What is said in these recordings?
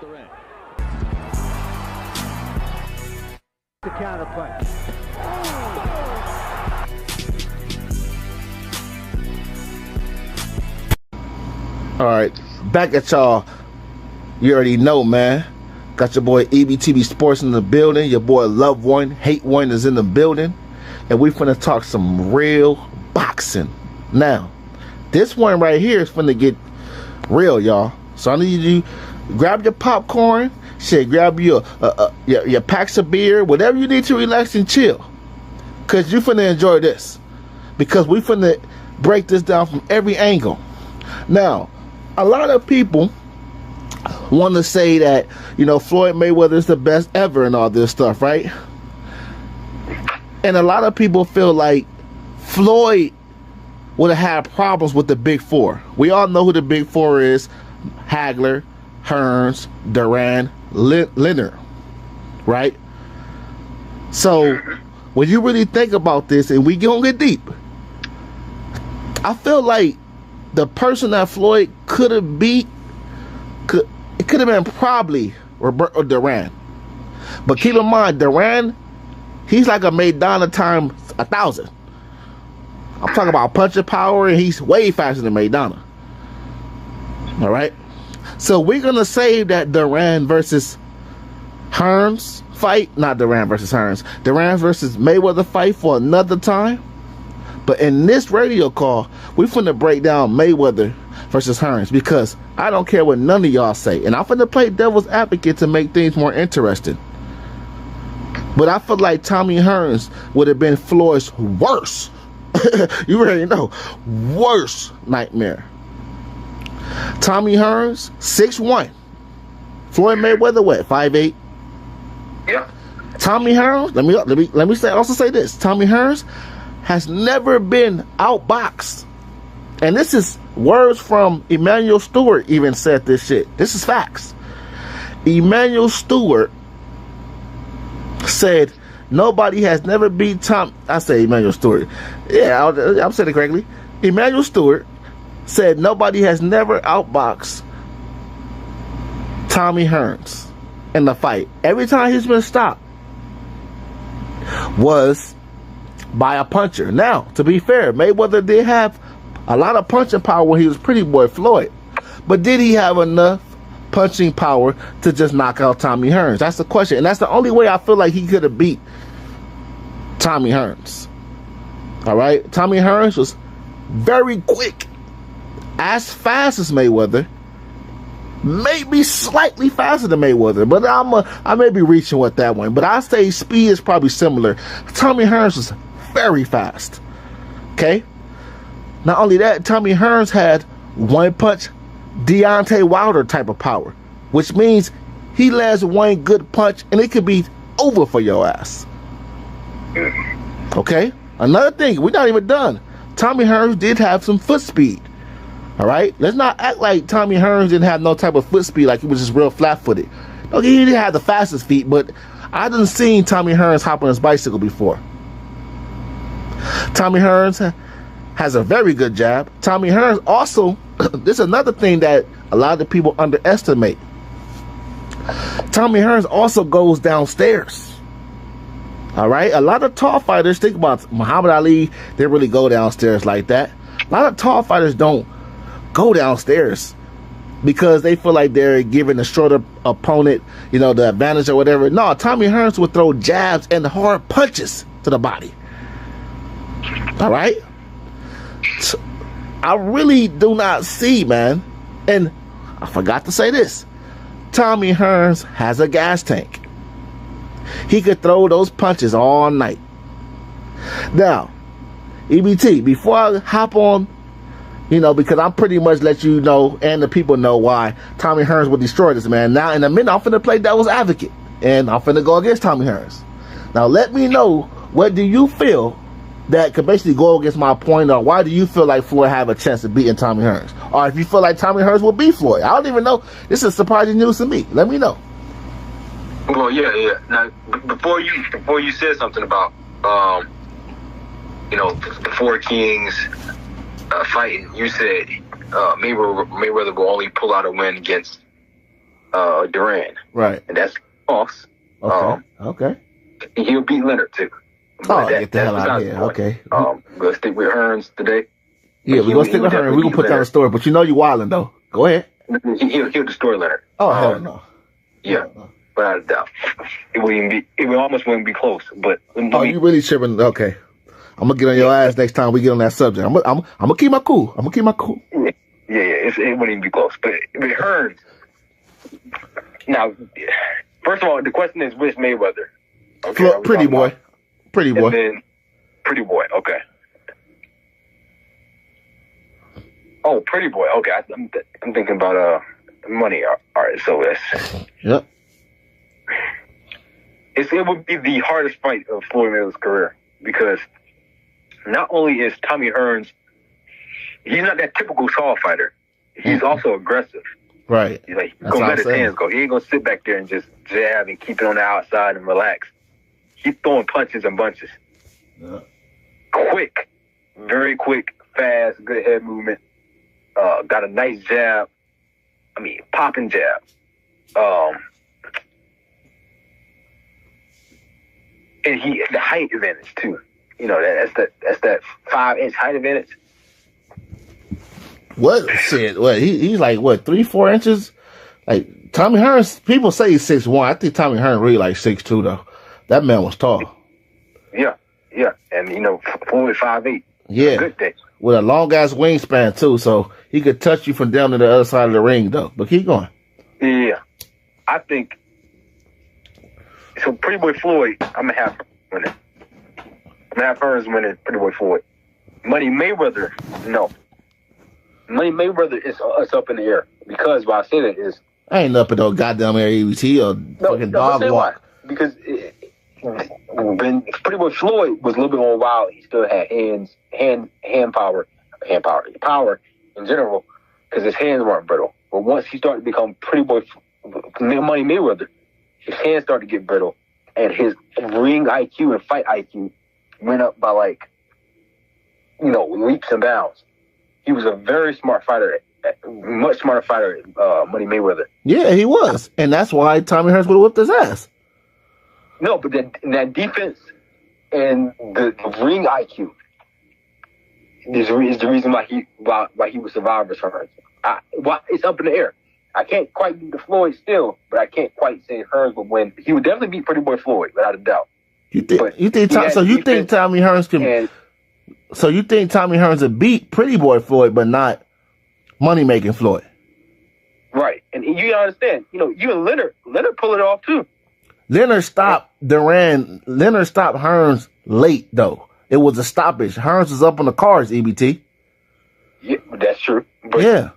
Duran. The counter punch. All right, back at y'all. You already know, man. Got your boy EBTV Sports in the building. Your boy Love One, Hate One is in the building. And we finna talk some real boxing. Now, this one right here is finna get real, y'all. So I need you to grab your popcorn, shit, grab your packs of beer, whatever you need to relax and chill. Cause you finna enjoy this. Because we finna break this down from every angle. Now, a lot of people want to say that, you know, Floyd Mayweather is the best ever and all this stuff, right? And a lot of people feel like Floyd would have had problems with the big four. We all know who the big four is: Hagler, Hearns, Duran, Leonard, right? So when you really think about this, and we gonna get deep, I feel like the person that Floyd could have beat, it could have been probably Roberto Duran. But keep in mind, Duran, he's like a Maidana times 1,000. I'm talking about punching power, and he's way faster than Maidana. All right? So we're going to save that Duran versus Hearns fight. Not Duran versus Hearns. Duran versus Mayweather fight for another time. But in this radio call, we finna break down Mayweather versus Hearns, because I don't care what none of y'all say. And I'm finna play devil's advocate to make things more interesting. But I feel like Tommy Hearns would have been Floyd's worst. You already know. Worst nightmare. Tommy Hearns, 6'1". Floyd Mayweather, what, 5'8"? Yeah. Tommy Hearns, let me say this. Tommy Hearns has never been outboxed. And this is words from Emmanuel Stewart even said this shit. This is facts. Emmanuel Stewart said nobody has never beat I say Emmanuel Stewart. Yeah, I'm saying it correctly. Emmanuel Stewart said nobody has never outboxed Tommy Hearns in the fight. Every time he's been stopped was by a puncher. Now, to be fair, Mayweather did have a lot of punching power when he was Pretty Boy Floyd. But did he have enough punching power to just knock out Tommy Hearns? That's the question. And that's the only way I feel like he could have beat Tommy Hearns. All right? Tommy Hearns was very quick. As fast as Mayweather. Maybe slightly faster than Mayweather, but I may be reaching with that one. But I say speed is probably similar. Tommy Hearns was very fast. Okay? Not only that, Tommy Hearns had one punch Deontay Wilder type of power, which means he lands one good punch and it could be over for your ass. Okay? Another thing, we're not even done. Tommy Hearns did have some foot speed. All right? Let's not act like Tommy Hearns didn't have no type of foot speed, like he was just real flat-footed. Okay, he didn't have the fastest feet, but I done seen Tommy Hearns hop on his bicycle before. Tommy Hearns has a very good jab. Tommy Hearns also, this is another thing that a lot of people underestimate. Tommy Hearns also goes downstairs. All right? A lot of tall fighters, think about Muhammad Ali, they really go downstairs like that. A lot of tall fighters don't go downstairs because they feel like they're giving a shorter opponent, you know, the advantage or whatever. No, Tommy Hearns would throw jabs and hard punches to the body. All right? So, I really do not see, man. And I forgot to say this. Tommy Hearns has a gas tank. He could throw those punches all night. Now, EBT, before I hop on, you know, because I'm pretty much let you know and the people know why Tommy Hearns will destroy this man. Now, in a minute, I'm finna play devil's advocate. And I'm finna go against Tommy Hearns. Now, let me know, what do you feel that could basically go against my point, or why do you feel like Floyd have a chance of beating Tommy Hearns? Or if you feel like Tommy Hearns will beat Floyd. I don't even know. This is surprising news to me. Let me know. Well, yeah. Now, before you said something about, you know, the Four Kings fighting, you said Mayweather will only pull out a win against Duran. Right. And that's false. Okay. Okay. He'll beat Leonard too. Oh, get the hell out of here. Okay. We'll stick with Hearns today. Yeah, we're gonna stick with Hearns. We're gonna put down the story, but you know you wildin' though. Go ahead. He'll destroy Leonard. Oh hell no. Yeah. Without a doubt. It almost wouldn't be close, but you really tripping? Okay. I'm gonna get on your ass next time we get on that subject. I'm gonna keep my cool. Yeah, it wouldn't even be close. But Hearns. Now, first of all, the question is which Mayweather? Okay, Pretty boy. And then Pretty Boy. Okay. Oh, Pretty Boy. Okay, I'm thinking about money. All right, so that's. Yep. It would be the hardest fight of Floyd Mayweather's career because not only is Tommy Hearns, he's not that typical saw fighter. He's also aggressive. Right. He's gonna let his hands go. He ain't gonna sit back there and just jab and keep it on the outside and relax. He's throwing punches and bunches. Yeah. Quick, very quick, fast, good head movement. Got a nice jab. I mean, popping jab. And the height advantage too. You know, that's that 5-inch height advantage. What shit? What he's like? What 3-4 inches? Like Tommy Hearns. People say he's 6'1". I think Tommy Hearns really like 6'2" though. That man was tall. Yeah, and Floyd 5'8". Yeah, Good day. With a long ass wingspan too, so he could touch you from down to the other side of the ring though. But keep going. Yeah, I think so. Pretty Boy Floyd, I'm gonna have winning. I'm gonna have Hearns winning. Pretty Boy Floyd. Money Mayweather, no. Money Mayweather is up in the air because why I say that is I ain't up at no goddamn EBT or fucking dog walk. Why. Because when Pretty Boy Floyd was a little bit more wild, he still had hand power in general because his hands weren't brittle. But once he started to become Pretty Boy Money Mayweather, his hands started to get brittle, and his ring IQ and fight IQ went up by leaps and bounds. He was a very smart fighter, much smarter fighter than Money Mayweather. Yeah, he was, and that's why Tommy Hearns would have whipped his ass. No, but that defense and the ring IQ is the reason why he was survivors for Hearns. It's up in the air. I can't quite beat the Floyd still, but I can't quite say Hearns would win. He would definitely beat Pretty Boy Floyd without a doubt. You think Tommy Hearns can? So you think Tommy Hearns would beat Pretty Boy Floyd, but not money making Floyd? Right, and you understand. Even Leonard pulled it off too. Leonard stopped Duran. Leonard stopped Hearns late though. It was a stoppage. Hearns was up on the cards. EBT. Yeah, that's true. But, yeah.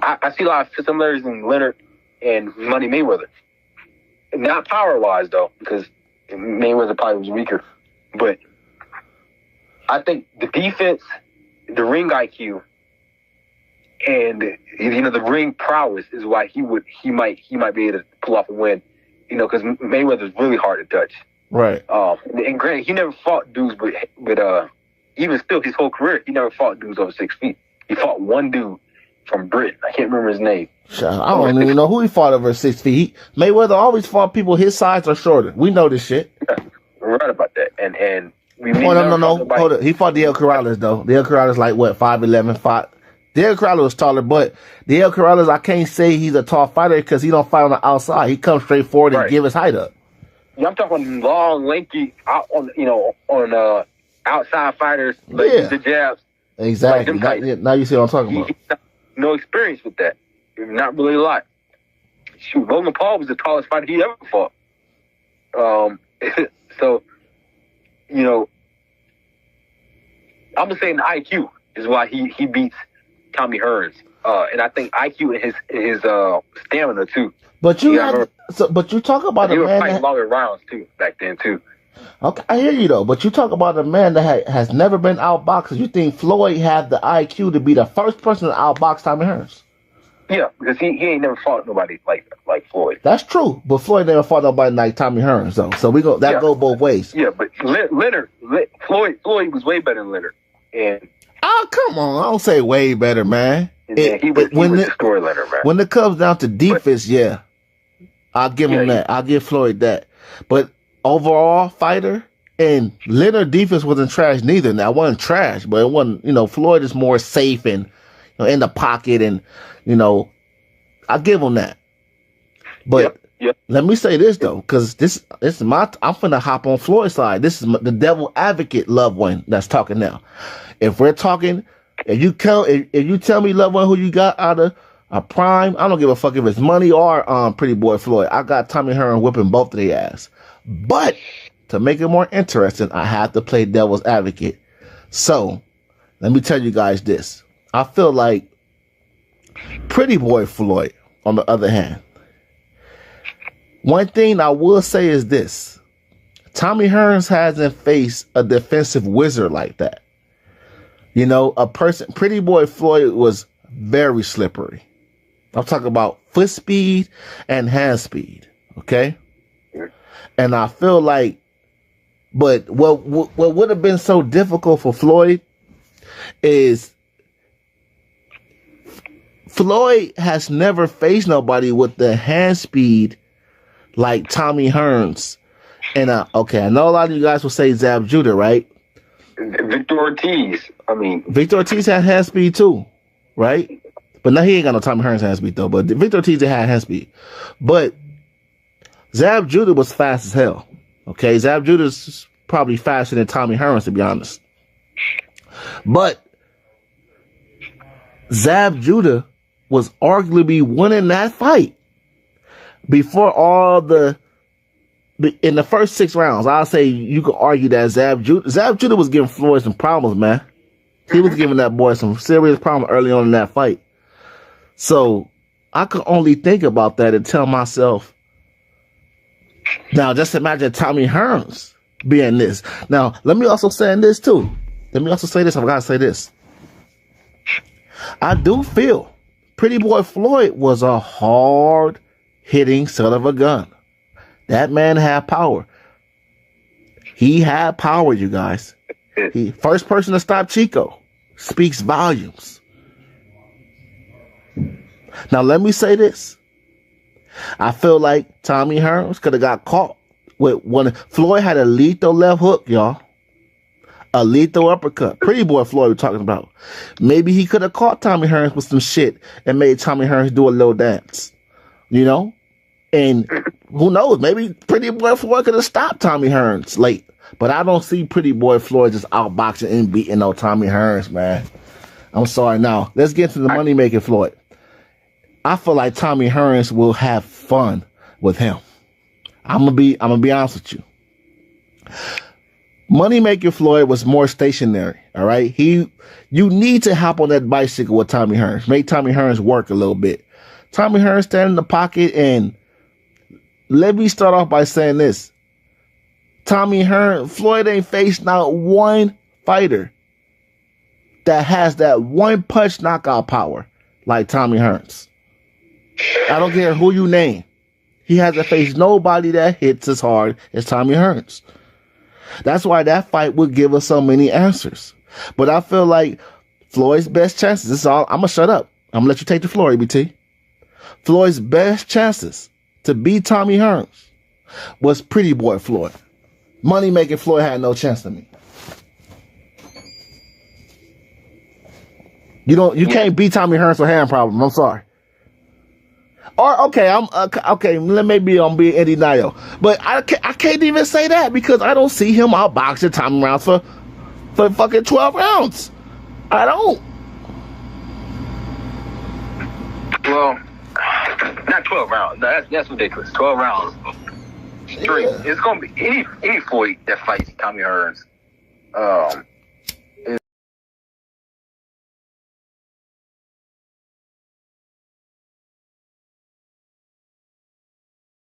I see a lot of similarities in Leonard and Money Mayweather. Not power wise though, because Mayweather probably was weaker. But I think the defense, the ring IQ, and the ring prowess is why he might be able to pull off a win. Because Mayweather's really hard to touch. Right. And granted, he never fought dudes, but even still, his whole career, he never fought dudes over 6 feet. He fought one dude from Britain. I can't remember his name. I don't even know who he fought over 6 feet. Mayweather always fought people his size or shorter. We know this shit. Yeah, we're right about that. And we no. Hold it. He fought Diego Corrales though. Diego Corrales like what 5'11", 5. Diego Corrales was taller, but Diego Corrales, I can't say he's a tall fighter because he don't fight on the outside. He comes straight forward and give his height up. Yeah, I'm talking long, lanky, on outside fighters, use the jabs. Exactly. Now you see what I'm talking about. He no experience with that. Not really a lot. Shoot, Logan Paul was the tallest fighter he ever fought. So, I'm just saying the IQ is why he beats Tommy Hearns. And I think IQ and his stamina too. But you talk about he a was man fighting longer rounds too back then too. Okay, I hear you though. But you talk about a man that has never been outboxed. You think Floyd had the IQ to be the first person to outbox Tommy Hearns? Yeah, because he ain't never fought nobody like Floyd. That's true, but Floyd never fought nobody like Tommy Hearns though. So go both ways. Yeah, but Floyd was way better than Leonard. And come on, I don't say way better, man. In he would destroy Leonard, man. When it comes down to defense, yeah, I'll give him that. I'll give Floyd that. But overall fighter, and Leonard defense wasn't trash neither. Now, it wasn't trash, but it wasn't, Floyd is more safe and in the pocket, and, I'll give him that. But let me say this, though, because this is I'm finna hop on Floyd's side. This is the devil advocate loved one that's talking now. If we're talking, if you tell me, loved one, who you got out of a prime, I don't give a fuck if it's money or Pretty Boy Floyd. I got Tommy Hearns whipping both of their ass. But to make it more interesting, I have to play devil's advocate. So let me tell you guys this. I feel like Pretty Boy Floyd, on the other hand, one thing I will say is this. Tommy Hearns hasn't faced a defensive wizard like that. Pretty Boy Floyd was very slippery. I'm talking about foot speed and hand speed. Okay? And I feel like, but what would have been so difficult for Floyd is Floyd has never faced nobody with the hand speed like Tommy Hearns. And I know a lot of you guys will say Zab Judah, right? Victor Ortiz. Victor Ortiz had hand speed too, right? But now he ain't got no Tommy Hearns hand speed though. But Victor Ortiz had hand speed. But Zab Judah was fast as hell. Okay, Zab Judah's probably faster than Tommy Hearns, to be honest. But Zab Judah was arguably winning that fight before in the first 6 rounds. I'll say you could argue that Zab Judah was giving Floyd some problems, man. He was giving that boy some serious problems early on in that fight. So I could only think about that and tell myself, now just imagine Tommy Hearns being this. Now, let me also say this too. I've got to say this. I do feel Pretty Boy Floyd was a hard-hitting son of a gun. That man had power. He had power, you guys. He first person to stop Chico. Speaks volumes. Now, let me say this. I feel like Tommy Hearns could have got caught with one. Floyd had a lethal left hook, y'all. A lethal uppercut. Pretty Boy Floyd we're talking about. Maybe he could have caught Tommy Hearns with some shit and made Tommy Hearns do a little dance. And who knows? Maybe Pretty Boy Floyd could have stopped Tommy Hearns late. But I don't see Pretty Boy Floyd just outboxing and beating no Tommy Hearns, man. I'm sorry. Now, let's get to the money-making Floyd. I feel like Tommy Hearns will have fun with him. I'm gonna be honest with you. Money-making Floyd was more stationary, all right? You need to hop on that bicycle with Tommy Hearns. Make Tommy Hearns work a little bit. Tommy Hearns stand in the pocket, and let me start off by saying this. Floyd ain't faced not one fighter that has that one punch knockout power like Tommy Hearns. I don't care who you name. He hasn't faced nobody that hits as hard as Tommy Hearns. That's why that fight would give us so many answers. But I feel like Floyd's best chances, this is all, I'm going to shut up. I'm going to let you take the floor, EBT. Floyd's best chances to beat Tommy Hearns was Pretty Boy Floyd. Money-making Floyd had no chance to me. You can't beat Tommy Hearns with hand problems. I'm sorry. Or okay, maybe I'm being in denial, but I can't even say that because I don't see him outboxing Tommy Hearns for fucking 12 rounds. I don't. Well, not 12 rounds. That's ridiculous. 12 rounds. Straight. Yeah. It's gonna be any Floyd that fights Tommy Hearns.